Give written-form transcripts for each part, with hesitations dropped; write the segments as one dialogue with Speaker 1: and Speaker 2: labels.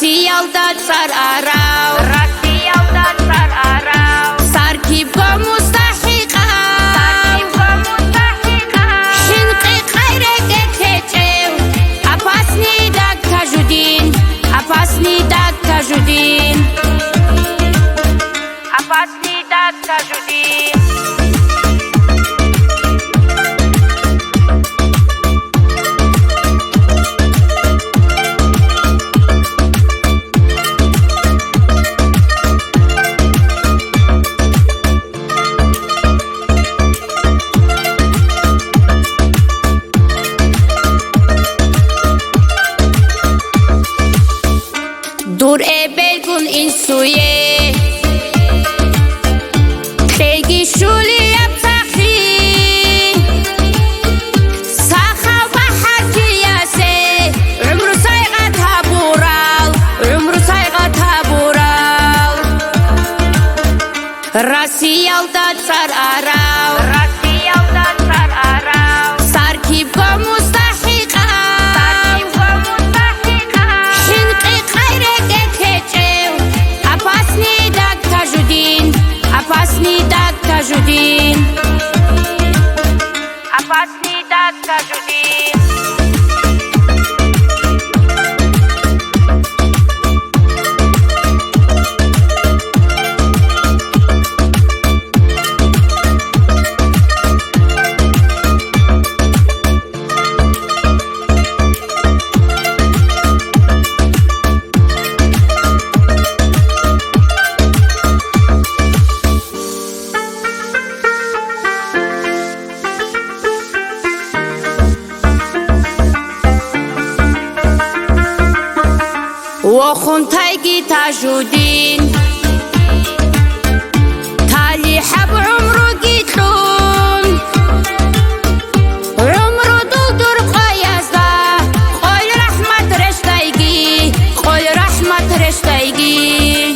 Speaker 1: Россиялда цар арав, саркибга мустахиқа, шинқи қайреге кечев, апасни дакка жудин, апасни дакка жудин, апасни дакка жудин. دور بگون این سویه خیلی شولی ابتخی ساخه و حکیاسه عمرو سایقت هبورال عمرو سایقت هبورال راسیالدا цар арав سرکیبگا مستحقا Опасный дакка жудин, опасный дакка жудин. وخنتايقي تاجودين تالي حب عمرو قيتلون عمرو دولدور قياسدا قول رحمة رشتايقي قول رحمة رشتايقي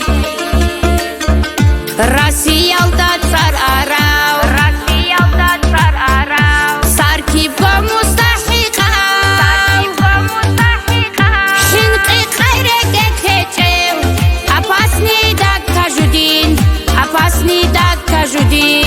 Speaker 1: راسيالدا цар арав ساركيبگا مستحقا Опасный дакка жудин, опасный дакка жудин.